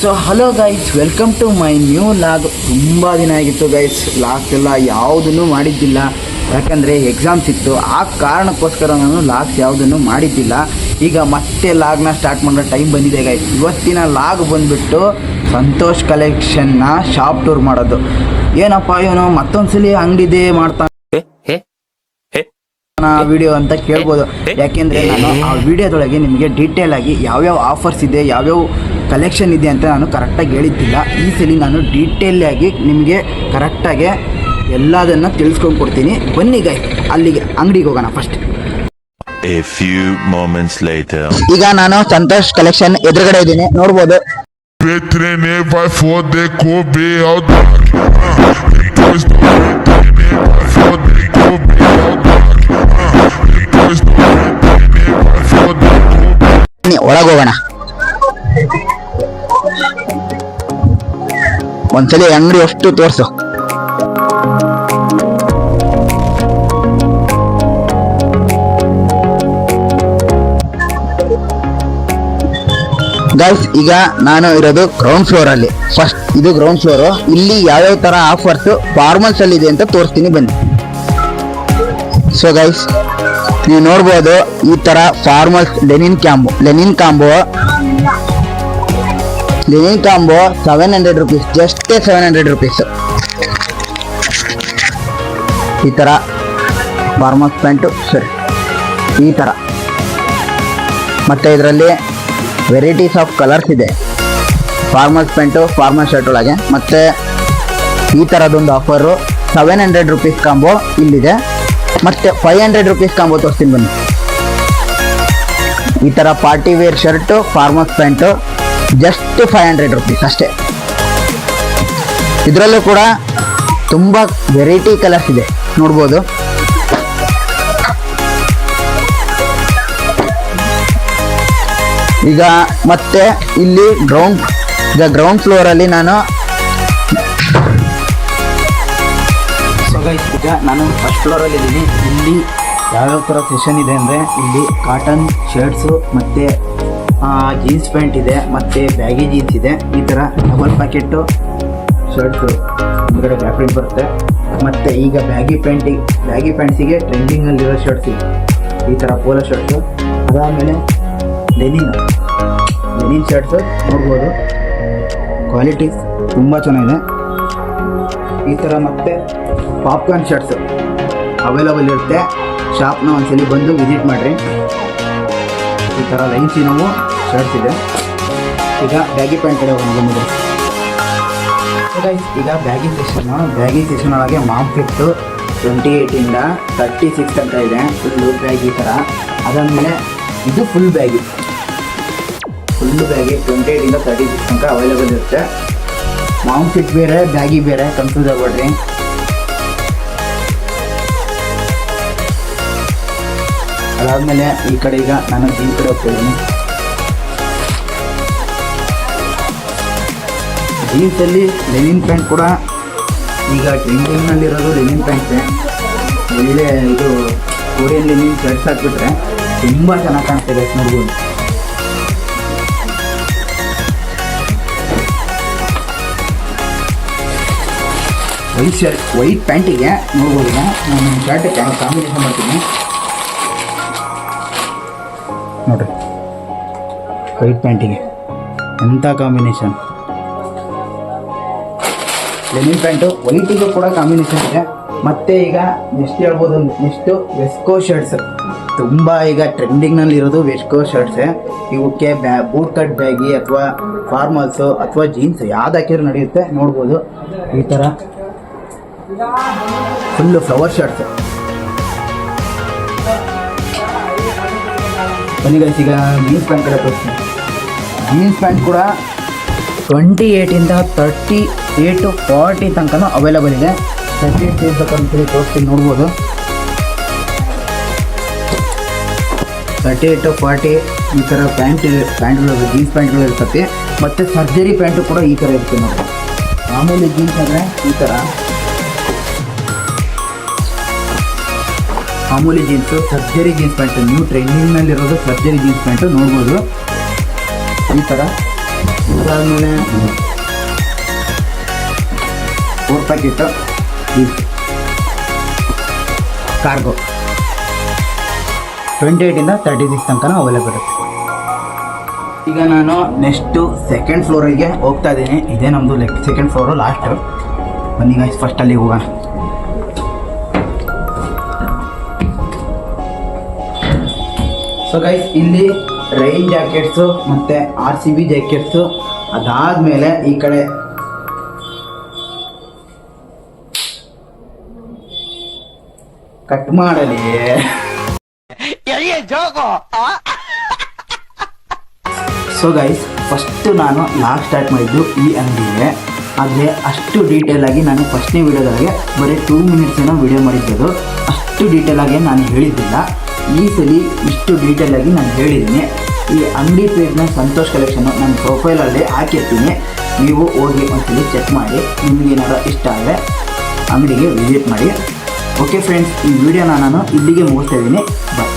So hello guys, welcome to my new vlog. ತುಂಬ ದಿನ ಆಗಿತ್ತು ಗೈಸ್, ಲಾಗ್ಸ್ ಎಲ್ಲ ಯಾವುದನ್ನು ಮಾಡಿದ್ದಿಲ್ಲ. ಯಾಕಂದರೆ ಎಕ್ಸಾಮ್ಸ್ ಇತ್ತು, ಆ ಕಾರಣಕ್ಕೋಸ್ಕರ ನಾನು ಲಾಗ್ಸ್ ಯಾವುದನ್ನು ಮಾಡಿದ್ದಿಲ್ಲ. ಈಗ ಮತ್ತೆ ಲಾಗ್ನ ಸ್ಟಾರ್ಟ್ ಮಾಡೋ ಟೈಮ್ ಬಂದಿದೆ ಗೈಸ್. ಇವತ್ತಿನ ಲಾಗ್ ಬಂದುಬಿಟ್ಟು ಸಂತೋಷ್ ಕಲೆಕ್ಷನ್ನ ಶಾಪ್ ಟೂರ್ ಮಾಡೋದು. ಏನಪ್ಪ ಇವನು ಮತ್ತೊಂದ್ಸಲಿ ಅಂಗಡಿದೆ ಮಾಡ್ತಾನೆ ವಿಡಿಯೋ ಅಂತ ಕೇಳ್ಬೋದು. ಯಾಕೆಂದರೆ ನಾನು ಆ ವಿಡಿಯೋದೊಳಗೆ ನಿಮಗೆ ಡೀಟೇಲ್ ಆಗಿ ಯಾವ್ಯಾವ ಆಫರ್ಸ್ ಇದೆ, ಯಾವ್ಯಾವ ಕಲೆಕ್ಷನ್ ಇದೆ ಅಂತ ನಾನು ಕರೆಕ್ಟಾಗಿ ಹೇಳಿದ್ದಿಲ್ಲ. ಈ ಸಲ ನಾನು ಡೀಟೇಲ್ ಆಗಿ ನಿಮಗೆ ಕರೆಕ್ಟಾಗಿ ಎಲ್ಲದನ್ನು ತಿಳಿಸ್ಕೊಂಡು ಕೊಡ್ತೀನಿ. ಬನ್ನಿ ಗೈ, ಅಲ್ಲಿಗೆ ಅಂಗಡಿಗೆ ಹೋಗೋಣ first. A few moments later. ಈಗ ನಾನು ಸಂತೋಷ್ ಕಲೆಕ್ಷನ್ ಎದುರುಗಡೆ ಇದ್ದೀನಿ, ನೋಡ್ಬೋದು. ಒಳಗೋಗೋಣ. ಒಂದ್ಸಲಿ ಅಂಗಡಿ ಅಷ್ಟು ತೋರ್ಸು. ಗೈಸ್, ಈಗ ನಾನು ಇರೋದು ಗ್ರೌಂಡ್ ಫ್ಲೋರ್ ಅಲ್ಲಿ. ಫಸ್ಟ್ ಇದು ಗ್ರೌಂಡ್ ಫ್ಲೋರು. ಇಲ್ಲಿ ಯಾವ್ಯಾವ ತರ ಆಫರ್ಸ್ ಫಾರ್ಮಲ್ಸ್ ಅಲ್ಲಿ ಇದೆ ಅಂತ ತೋರಿಸ್ತೀನಿ, ಬನ್ನಿ. ಸೊ ಗೈಸ್, ನೀವು ನೋಡ್ಬೋದು ಈ ತರ formals Lenin combo 700 rupees, just 700 rupees. ಈ ತರ ಫಾರ್ಮಲ್ಸ್ ಪ್ಯಾಂಟು, ಸರಿ ಈ ತರ. ಮತ್ತೆ ಇದರಲ್ಲಿ ವೆರೈಟೀಸ್ ಆಫ್ ಕಲರ್ಸ್ ಇದೆ. ಫಾರ್ಮಲ್ಸ್ ಪ್ಯಾಂಟು, ಫಾರ್ಮಲ್ ಶರ್ಟ್ ಒಳಗೆ. ಮತ್ತೆ ಈ ಥರದೊಂದು ಆಫರು 700 ರುಪೀಸ್ ಕಾಂಬೋ ಇಲ್ಲಿದೆ. ಮತ್ತೆ 500 ರುಪೀಸ್ ಕಾಂಬೋ ತೋರಿಸ್ತೀನಿ, ಬನ್ನಿ. ಈ ಥರ party wear shirt, formals pant just 500 rupees ಅಷ್ಟೇ. ಇದರಲ್ಲೂ ಕೂಡ ತುಂಬ ವೆರೈಟಿ ಕಲರ್ಸ್ ಇದೆ, ನೋಡ್ಬೋದು. ಈಗ ಮತ್ತೆ ಇಲ್ಲಿ ಗ್ರೌಂಡ್ ಫ್ಲೋರ್ ಅಲ್ಲಿ ನಾನು ಈಗ ನಾನು ಫಸ್ಟ್ ಫ್ಲೋರಲ್ಲಿ ಇದ್ದೀನಿ. ಇಲ್ಲಿ ಯಾವ್ಯಾವ ಥರ ಸೆಷನ್ ಇದೆ ಅಂದರೆ, ಇಲ್ಲಿ ಕಾಟನ್ ಶರ್ಟ್ಸು ಮತ್ತು ಜೀನ್ಸ್ ಪ್ಯಾಂಟ್ ಇದೆ, ಮತ್ತು ಬ್ಯಾಗಿ ಜೀನ್ಸ್ ಇದೆ. ಈ ಥರ ಡಬಲ್ ಪ್ಯಾಕೆಟು ಶರ್ಟ್ಸು ಮುಂದ್ಗಡೆ ಬ್ಯಾಕ್ ಪ್ರಿಂಟ್ ಬರುತ್ತೆ. ಮತ್ತು ಈಗ ಬ್ಯಾಗಿ ಪ್ಯಾಂಟ್ಸಿಗೆ ಟ್ರೆಂಡಿಂಗಲ್ಲಿರೋ ಶರ್ಟ್ಸ್ ಇದೆ, ಈ ಥರ ಪೋಲೋ ಶರ್ಟ್ಸು. ಅದಾದಮೇಲೆ ಲೆನಿನ್ ಶರ್ಟ್ಸು ನೋಡ್ಬೋದು, ಕ್ವಾಲಿಟಿ ತುಂಬ ಚೆನ್ನಾಗಿದೆ. ಈ ಥರ ಮತ್ತೆ ಪಾಪ್ಕಾರ್ನ್ ಶರ್ಟ್ಸು ಅವೈಲಬಲ್ ಇರುತ್ತೆ. ಶಾಪ್ನ ಒಂದ್ಸಲಿ ಬಂದು ವಿಸಿಟ್ ಮಾಡಿರಿ. ಈ ಥರ ಲೈನ್ಸಿನವು ಶರ್ಟ್ಸ್ ಇದೆ. ಈಗ ಬ್ಯಾಗಿ ಪ್ಯಾಂಟ್ ಕಡೆ ಬಂದಿದೆ. ಈಗ ಬ್ಯಾಗಿ ಸೆಷನ್ ಒಳಗೆ ಮಾಮ್ ಫಿಟ್ಟು 28ಇಂದ 36 ತನಕ ಇದೆ. ಫುಲ್ಲು ಬ್ಯಾಗ್ ಈ ಥರ. ಅದಾದಮೇಲೆ ಇದು ಫುಲ್ ಬ್ಯಾಗಿ 28ಇಂದ 36 ತನಕ ಅವೈಲೇಬಲ್ ಇರುತ್ತೆ. ಮಾಮ್ ಫಿಟ್ ಬೇರೆ, ಬ್ಯಾಗಿ ಬೇರೆ, ಕನ್ಫ್ಯೂಸ್ ಆಗ್ಬೇಡ್ರಿ. ಅದಾದಮೇಲೆ ಈ ಕಡೆ ಈಗ ನಾನು ಜೀನ್ಸ್ ಕಡೆ ಹೋಗ್ತಾಯಿದ್ದೀನಿ. ಜೀನ್ಸಲ್ಲಿ ಲೆನಿನ್ ಪ್ಯಾಂಟ್ ಕೂಡ ಈಗ ಟ್ರೆಂಡಿಂಗ್ನಲ್ಲಿರೋದು ಲೆನಿನ್ ಪ್ಯಾಂಟ್ಸೇ. ಒಳ್ಳೆ ಇದು ಕೊರಿಯನ್ ಲೆನಿನ್ ಶರ್ಟ್ಸ್ ಹಾಕ್ಬಿಟ್ರೆ ತುಂಬ ಚೆನ್ನಾಗಿ ಕಾಣ್ತಿದೆ, ನೋಡ್ಬೋದು. ವೈಟ್ ಪ್ಯಾಂಟಿಗೆ ನೋಡ್ಬೋದು. ನಾನು ಶರ್ಟ್ ಕಾಂಬಿನೇಷನ್ ಮಾಡ್ತೀನಿ ನೋಡ್ರಿ. ವೈಟ್ ಪ್ಯಾಂಟಿಗೆ ಎಂಥ ಕಾಂಬಿನೇಷನ್. ಲೆನಿನ್ ಪ್ಯಾಂಟು ವೈಟಿಗೂ ಕೂಡ ಕಾಂಬಿನೇಷನ್ ಇದೆ. ಮತ್ತು ಈಗ ನೆಕ್ಸ್ಟ್ ಹೇಳ್ಬೋದು, ನೆಕ್ಸ್ಟು ವೆಸ್ಕೋ ಶರ್ಟ್ಸ್. ತುಂಬ ಈಗ ಟ್ರೆಂಡಿಂಗ್ನಲ್ಲಿರೋದು ವೆಸ್ಕೋ ಶರ್ಟ್ಸೇ. ಇವಕ್ಕೆ ಬೂಟ್ ಕಟ್ ಬ್ಯಾಗಿ ಅಥವಾ ಫಾರ್ಮಲ್ಸು ಅಥವಾ ಜೀನ್ಸ್ ಯಾವ್ದು ಹಾಕಿದ್ರು ನಡೆಯುತ್ತೆ, ನೋಡ್ಬೋದು. ಈ ಥರ ಫುಲ್ಲು ಫ್ಲವರ್ ಶರ್ಟ್ಸ್. ಬನ್ನಿ ಗೈಸ್, ಈಗ ಜೀನ್ಸ್ ಪ್ಯಾಂಟ್ ಕಡೆ ತೋರಿಸ್ತೀನಿ. ಜೀನ್ಸ್ ಪ್ಯಾಂಟ್ ಕೂಡ 28ಇಂದ 38 to 40 ತನಕ ಅವೈಲೇಬಲ್ ಇದೆ. 38 ತನಕ ತೋರಿಸ್ತೀನಿ, ನೋಡ್ಬೋದು. 38 to 40 ಈ ಥರ ಪ್ಯಾಂಟ್ಗಳು ಜೀನ್ಸ್ ಪ್ಯಾಂಟ್ಗಳು ಇರ್ತದೆ. ಮತ್ತು ಸರ್ಜರಿ ಪ್ಯಾಂಟು ಕೂಡ ಈ ಥರ ಇರುತ್ತೆ ನೋಡಿ. ಮಾಮೂಲಿ ಜೀನ್ಸ್ ಅಂದರೆ ಈ ಥರ ಮಾಮೂಲಿ jeans, surgery jeans pant, new ಟ್ರೆಂಡಿಂಗ್ನಲ್ಲಿರೋದು ಸರ್ಜರಿ ಜೀನ್ಸ್ ಪ್ಯಾಂಟು ನೋಡ್ಬೋದು. ಈ ಥರ ಅದಾದಮೇಲೆ 4 ಪ್ಯಾಕೆಟು ಜೀನ್ಸ್ ಕಾರ್ಗೋ 28ಇಂದ 36 ತನಕ ಅವೈಲೇಬಲ್ ಇರುತ್ತೆ. ಈಗ ನಾನು ನೆಕ್ಸ್ಟು ಸೆಕೆಂಡ್ ಫ್ಲೋರಿಗೆ ಹೋಗ್ತಾ ಇದ್ದೀನಿ. ಇದೇ ನಮ್ಮದು ಸೆಕೆಂಡ್ ಫ್ಲೋರು ಲಾಸ್ಟು. ಬನ್ನಿ ಗೈಸ್ ಫಸ್ಟ್ ಅಲ್ಲಿಗೆ ಹೋಗೋಣ. ಸೊ ಗೈಸ್ ಇಲ್ಲಿ ರೈನ್ ಜಾಕೆಟ್ಸು ಮತ್ತು RCB ಜಾಕೆಟ್ಸು, ಅದಾದಮೇಲೆ ಈ ಕಡೆ ಕಟ್ ಮಾಡಲಿ ಸೊ ಗೈಸ್ ಫಸ್ಟು ನಾನು ಲಾಸ್ಟ್ ಸ್ಟಾರ್ಟ್ ಮಾಡಿದ್ದು ಈ ಅಂಗಡಿಗೆ. ಆದರೆ ಅಷ್ಟು ಡೀಟೇಲಾಗಿ ನಾನು ಫಸ್ಟ್ನೇ ವೀಡಿಯೋದಾಗೆ ಬರೀ 2 ಮಿನಿಟ್ಸ್ ಏನೋ ವೀಡಿಯೋ ಮಾಡಿದ್ದು. ಅಷ್ಟು ಡೀಟೇಲಾಗಿ ನಾನು ಹೇಳಿದ್ದಿಲ್ಲ. ಈ ಸಲ ಇಷ್ಟು ಡೀಟೇಲಾಗಿ ನಾನು ಹೇಳಿದ್ದೀನಿ. ಈ ಅಂಗಡಿ ಪೇಜ್ನ ಸಂತೋಷ್ ಕಲೆಕ್ಷನ್ನು ನನ್ನ ಪ್ರೊಫೈಲಲ್ಲಿ ಹಾಕಿರ್ತೀನಿ. ನೀವು ಹೋಗಿ ಒಂದ್ಸಲಿ ಚೆಕ್ ಮಾಡಿ. ನಿಮಗೇನಾದ್ರು ಇಷ್ಟ ಆದರೆ ಅಂಗಡಿಗೆ ವಿಸಿಟ್ ಮಾಡಿ. ಓಕೆ ಫ್ರೆಂಡ್ಸ್, ಈ ವಿಡಿಯೋನ ನಾನು ಇಲ್ಲಿಗೆ ಮುಗಿಸ್ತಾ ಇದ್ದೀನಿ. ಬಾಯ್.